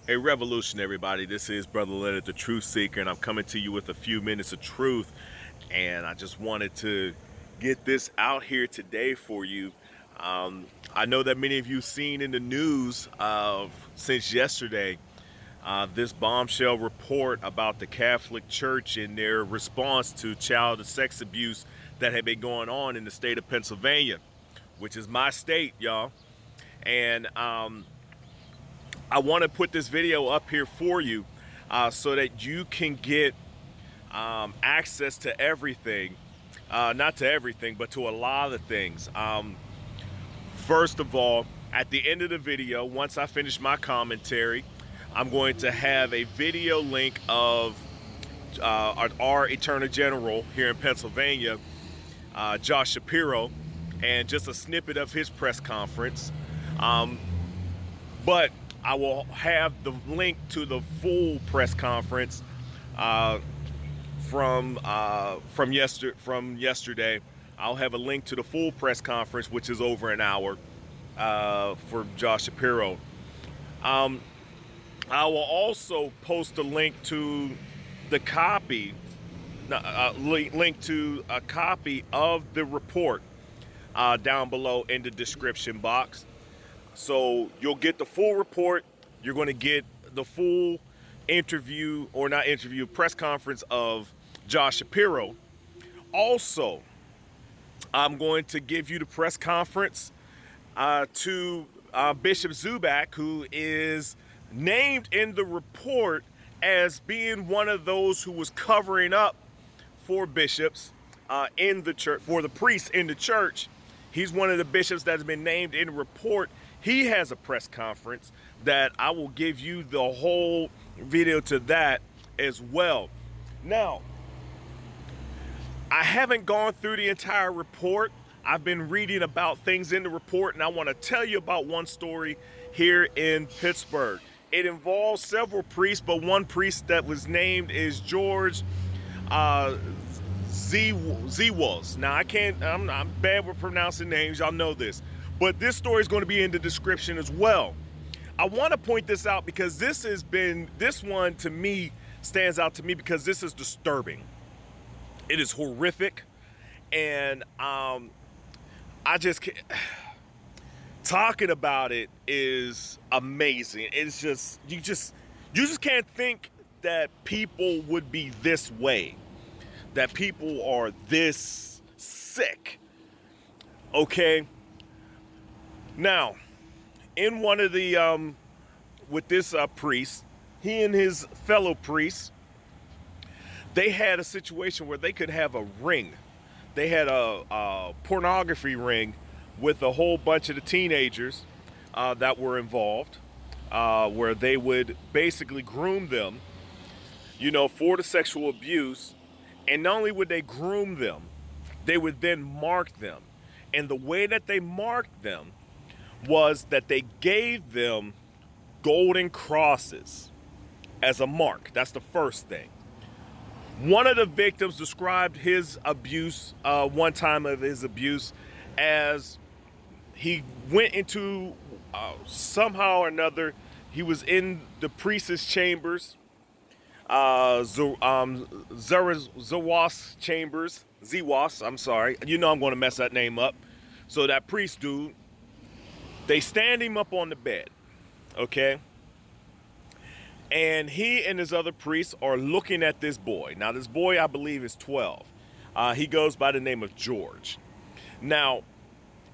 Hey, Revolution, everybody. This is Brother Leonard, the Truth Seeker, and I'm coming to you with a few minutes of truth. And I just wanted to get this out here today for you. I know that many of you seen in the news since yesterday this bombshell report about the Catholic Church and their response to child and sex abuse that had been going on in the state of Pennsylvania, which is my state, y'all. And I want to put this video up here for you so that you can get access to everything. Not to everything, but to a lot of things. First of all, at the end of the video, once I finish my commentary, I'm going to have a video link of our Attorney General here in Pennsylvania, Josh Shapiro, and just a snippet of his press conference. But I will have the link to the full press conference from yesterday. I'll have a link to the full press conference, which is over an hour for Josh Shapiro. I will also post a link to the copy, link to a copy of the report down below in the description box. So you'll get the full report. You're going to get the full press conference of Josh Shapiro. Also, I'm going to give you the press conference to Bishop Zudik, who is named in the report as being one of those who was covering up for bishops in the church, for the priests in the church. He's one of the bishops that's been named in the report. He has a press conference that I will give you the whole video to that as well. Now, I haven't gone through the entire report. I've been reading about things in the report, and I want to tell you about one story here in Pittsburgh. It involves several priests, but one priest that was named is George Zewals. Now, I'm bad with pronouncing names. Y'all know this. But this story is going to be in the description as well. I want to point this out because this one to me stands out to me because this is disturbing. It is horrific. And I just can't, talking about it is amazing. It's just, you just can't think that people would be this way, that people are this sick. Okay. Now, in one of the, with this priest, he and his fellow priests, they had a situation where they could have a ring. They had a pornography ring with a whole bunch of the teenagers that were involved, where they would basically groom them, for the sexual abuse. And not only would they groom them, they would then mark them. And the way that they marked them was that they gave them golden crosses as a mark. That's the first thing. One of the victims described his abuse, one time of his abuse, as he went into, somehow or another, he was in the priest's chambers, Zewas chambers, I'm sorry. I'm going to mess that name up. So that priest dude, they stand him up on the bed, okay? And he and his other priests are looking at this boy. Now, this boy, I believe, is 12. He goes by the name of George. Now,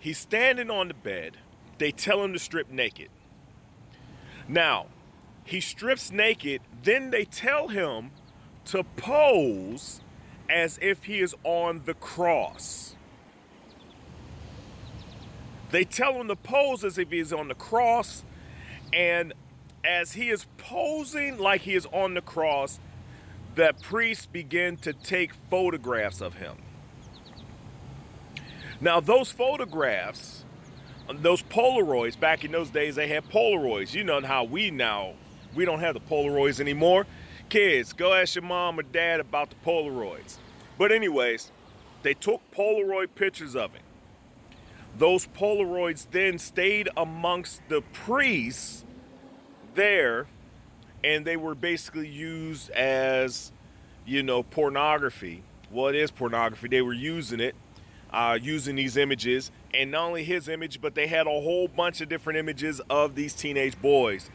he's standing on the bed. They tell him to strip naked. Now, he strips naked. Then they tell him to pose as if he is on the cross. They tell him to pose as if he is on the cross, and as he is posing like he is on the cross, the priests begin to take photographs of him. Now, those photographs, those Polaroids, back in those days, they had Polaroids. You know how we don't have the Polaroids anymore. Kids, go ask your mom or dad about the Polaroids. But anyways, they took Polaroid pictures of it. Those Polaroids then stayed amongst the priests there and they were basically used as, pornography. Well, it is pornography. They were using it, using these images, and not only his image, but they had a whole bunch of different images of these teenage boys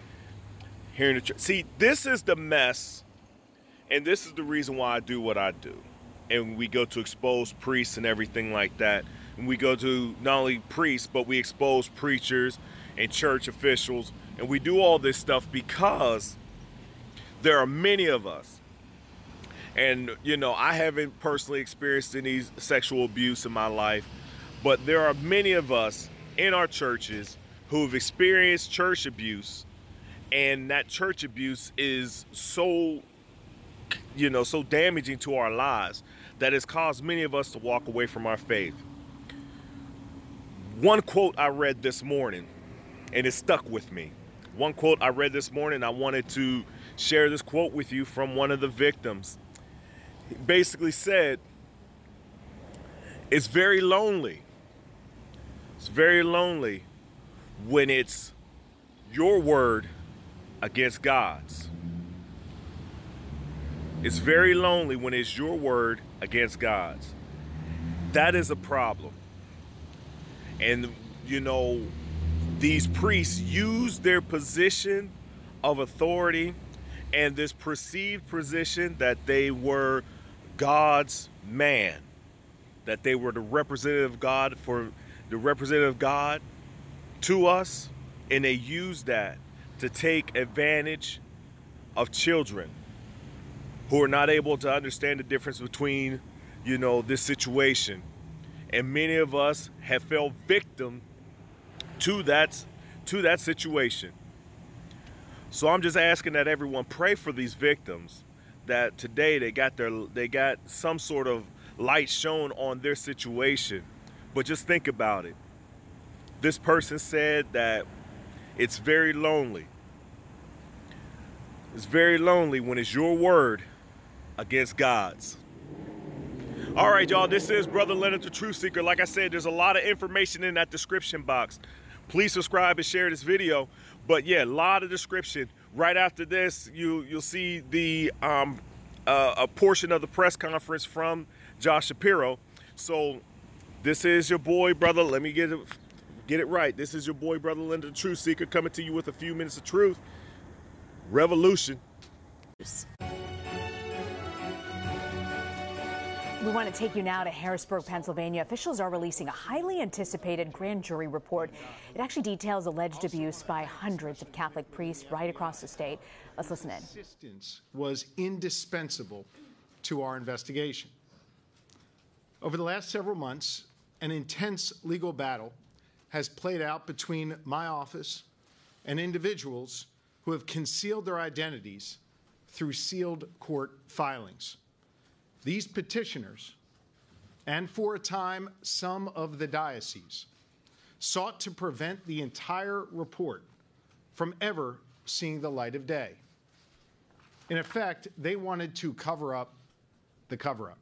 here in the church. See, this is the mess, and this is the reason why I do what I do. And we go to expose priests and everything like that. And we go to not only priests, but we expose preachers and church officials. And we do all this stuff because there are many of us. And, I haven't personally experienced any sexual abuse in my life, but there are many of us in our churches who have experienced church abuse. And that church abuse is so damaging to our lives that has caused many of us to walk away from our faith. One quote I read this morning, and it stuck with me. One quote I read this morning, I wanted to share this quote with you from one of the victims. He basically said, it's very lonely. It's very lonely when it's your word against God's. It's very lonely when it's your word against God's. That is a problem. And, these priests use their position of authority and this perceived position that they were God's man, that they were the representative of God to us, and they use that to take advantage of children who are not able to understand the difference between, this situation. And many of us have fell victim to that situation. So I'm just asking that everyone pray for these victims, that today they got some sort of light shown on their situation. But just think about it. This person said that it's very lonely. It's very lonely when it's your word against God's. All right, y'all, this is Brother Leonard, the Truth Seeker. Like I said, there's a lot of information in that description box. Please subscribe and share this video. But yeah, a lot of description. Right after this, you'll see the a portion of the press conference from Josh Shapiro. So this is your boy, brother. Let me get it right. This is your boy, Brother Leonard, the Truth Seeker, coming to you with a few minutes of truth. Revolution. We want to take you now to Harrisburg, Pennsylvania. Officials are releasing a highly anticipated grand jury report. It actually details alleged abuse by hundreds of Catholic priests right across the state. Let's listen in. Assistance was indispensable to our investigation. Over the last several months, an intense legal battle has played out between my office and individuals who have concealed their identities through sealed court filings. These petitioners, and for a time some of the dioceses, sought to prevent the entire report from ever seeing the light of day. In effect, they wanted to cover up the cover-up.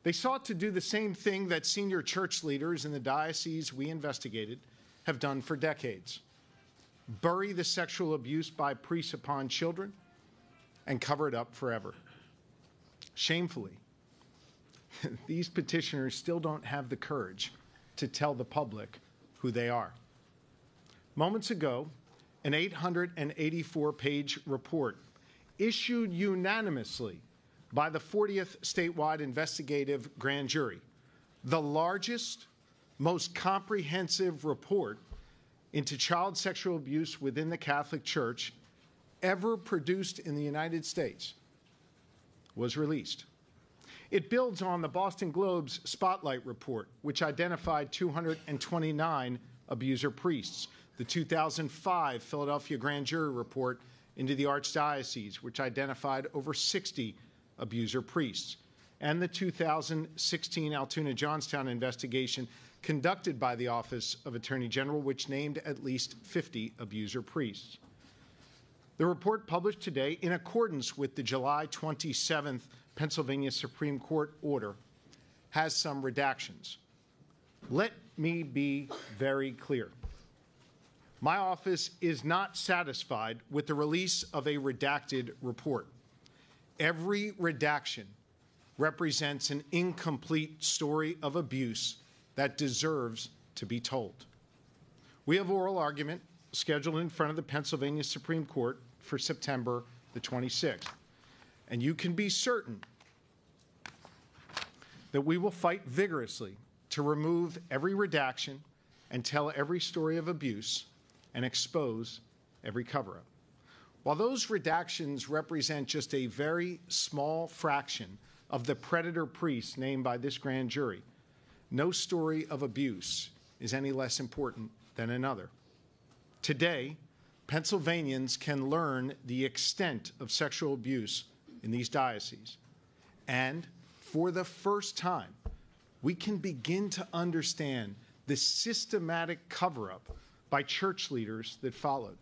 They sought to do the same thing that senior church leaders in the dioceses we investigated have done for decades: bury the sexual abuse by priests upon children and cover it up forever. Shamefully, these petitioners still don't have the courage to tell the public who they are. Moments ago, an 884-page report issued unanimously by the 40th statewide investigative grand jury, the largest, most comprehensive report into child sexual abuse within the Catholic Church ever produced in the United States, was released. It builds on the Boston Globe's Spotlight report, which identified 229 abuser priests, the 2005 Philadelphia grand jury report into the Archdiocese, which identified over 60 abuser priests, and the 2016 Altoona-Johnstown investigation conducted by the Office of Attorney General, which named at least 50 abuser priests. The report published today, in accordance with the July 27th Pennsylvania Supreme Court order, has some redactions. Let me be very clear. My office is not satisfied with the release of a redacted report. Every redaction represents an incomplete story of abuse that deserves to be told. We have oral argument scheduled in front of the Pennsylvania Supreme Court for September the 26th. And you can be certain that we will fight vigorously to remove every redaction and tell every story of abuse and expose every cover-up. While those redactions represent just a very small fraction of the predator priests named by this grand jury, no story of abuse is any less important than another. Today, Pennsylvanians can learn the extent of sexual abuse in these dioceses. And for the first time, we can begin to understand the systematic cover-up by church leaders that followed.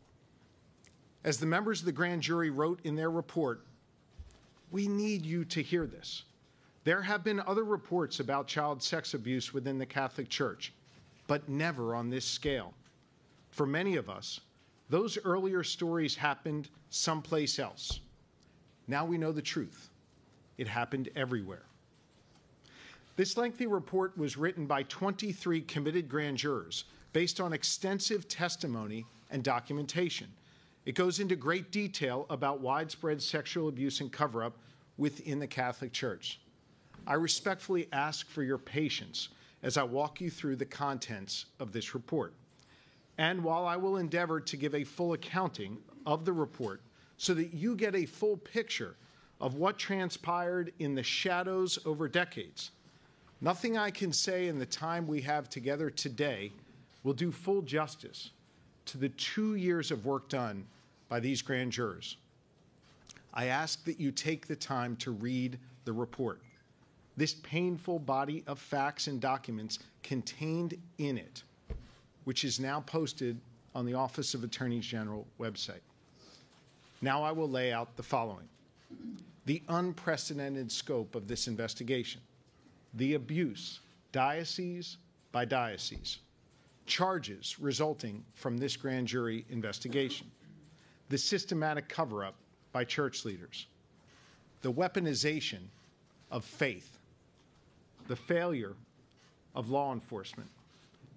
As the members of the grand jury wrote in their report, we need you to hear this. There have been other reports about child sex abuse within the Catholic Church, but never on this scale. For many of us, those earlier stories happened someplace else. Now we know the truth. It happened everywhere. This lengthy report was written by 23 committed grand jurors based on extensive testimony and documentation. It goes into great detail about widespread sexual abuse and cover-up within the Catholic Church. I respectfully ask for your patience as I walk you through the contents of this report. And while I will endeavor to give a full accounting of the report so that you get a full picture of what transpired in the shadows over decades, nothing I can say in the time we have together today will do full justice to the 2 years of work done by these grand jurors. I ask that you take the time to read the report. This painful body of facts and documents contained in it, which is now posted on the Office of Attorney General website. Now I will lay out the following: the unprecedented scope of this investigation, the abuse, diocese by diocese, charges resulting from this grand jury investigation, the systematic cover-up by church leaders, the weaponization of faith, the failure of law enforcement,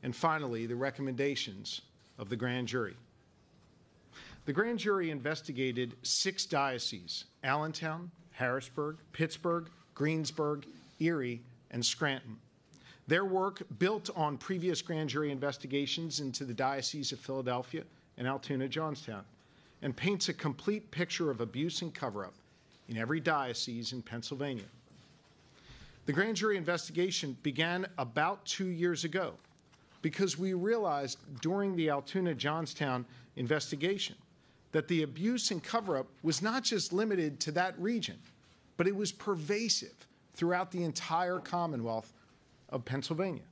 and finally, the recommendations of the grand jury. The grand jury investigated 6 dioceses: Allentown, Harrisburg, Pittsburgh, Greensburg, Erie, and Scranton. Their work built on previous grand jury investigations into the Diocese of Philadelphia and Altoona, Johnstown, and paints a complete picture of abuse and cover-up in every diocese in Pennsylvania. The grand jury investigation began about 2 years ago because we realized during the Altoona, Johnstown investigation that the abuse and cover-up was not just limited to that region, but it was pervasive throughout the entire Commonwealth of Pennsylvania.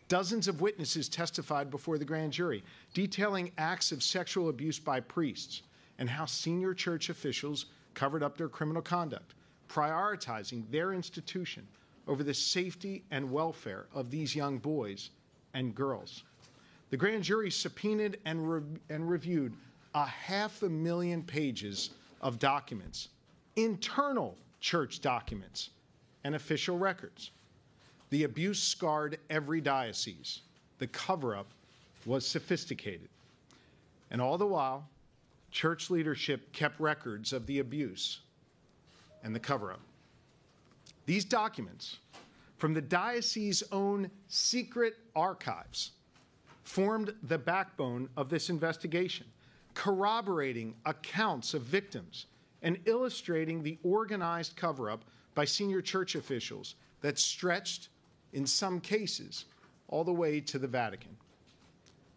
Dozens of witnesses testified before the grand jury, detailing acts of sexual abuse by priests and how senior church officials covered up their criminal conduct, prioritizing their institution over the safety and welfare of these young boys and girls. The grand jury subpoenaed and reviewed 500,000 pages of documents, internal church documents, and official records. The abuse scarred every diocese. The cover-up was sophisticated. And all the while, church leadership kept records of the abuse and the cover-up. These documents, from the diocese's own secret archives, formed the backbone of this investigation, corroborating accounts of victims and illustrating the organized cover-up by senior church officials that stretched, in some cases, all the way to the Vatican.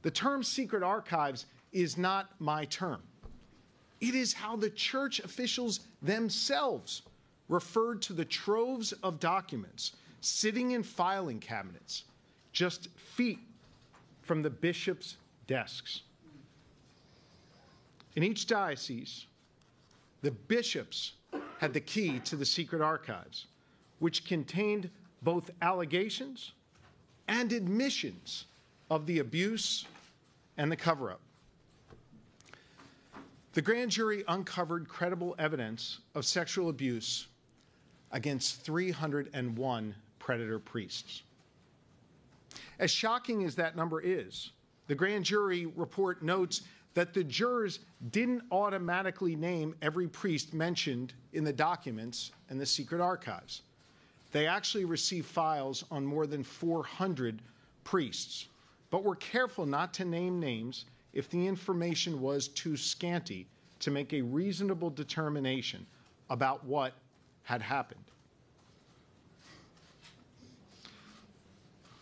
The term secret archives is not my term. It is how the church officials themselves referred to the troves of documents sitting in filing cabinets just feet from the bishops' desks. In each diocese, the bishops had the key to the secret archives, which contained both allegations and admissions of the abuse and the cover-up. The grand jury uncovered credible evidence of sexual abuse against 301 predator priests. As shocking as that number is, the grand jury report notes that the jurors didn't automatically name every priest mentioned in the documents and the secret archives. They actually received files on more than 400 priests, but were careful not to name names if the information was too scanty to make a reasonable determination about what had happened.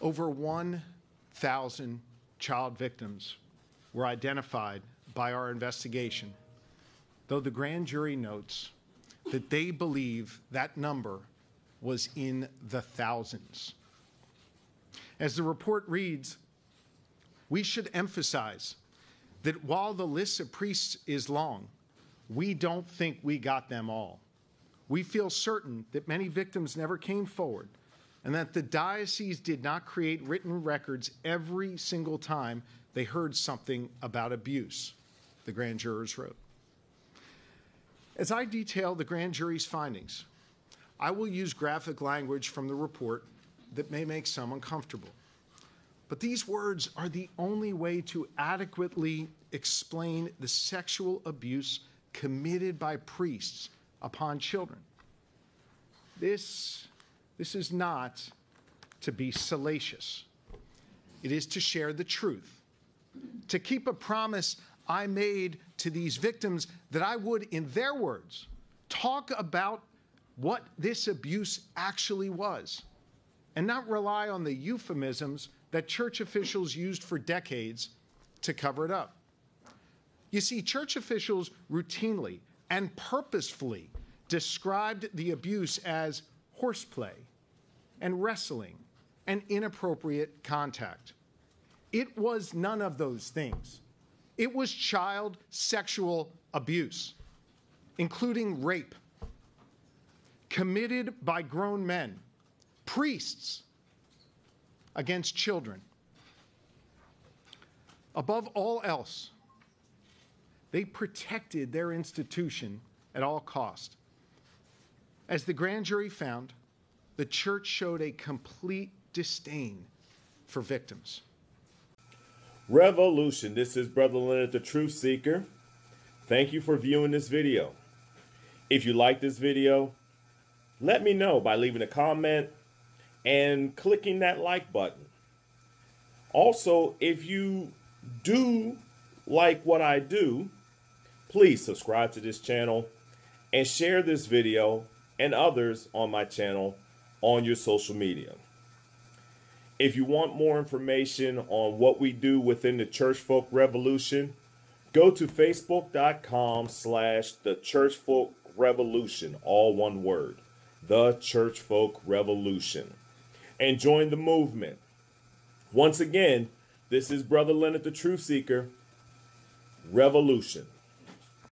Over 1,000 child victims were identified by our investigation, though the grand jury notes that they believe that number was in the thousands. As the report reads, we should emphasize that while the list of priests is long, we don't think we got them all. We feel certain that many victims never came forward and that the diocese did not create written records every single time they heard something about abuse, the grand jurors wrote. As I detail the grand jury's findings, I will use graphic language from the report that may make some uncomfortable. But these words are the only way to adequately explain the sexual abuse committed by priests upon children. This is not to be salacious. It is to share the truth, to keep a promise I made to these victims that I would, in their words, talk about what this abuse actually was, and not rely on the euphemisms that church officials used for decades to cover it up. You see, church officials routinely and purposefully described the abuse as horseplay and wrestling and inappropriate contact. It was none of those things. It was child sexual abuse, including rape, committed by grown men, priests, against children. Above all else, they protected their institution at all cost. As the grand jury found, the church showed a complete disdain for victims. Revolution. This is Brother Leonard, the Truth Seeker. Thank you for viewing this video. If you like this video, let me know by leaving a comment and clicking that like button. Also, if you do like what I do, please subscribe to this channel and share this video and others on my channel on your social media. If you want more information on what we do within the Church Folk Revolution, go to facebook.com/the Church Folk Revolution, all one word, the Church Folk Revolution, and join the movement. Once again, this is Brother Leonard, the Truth Seeker. Revolution.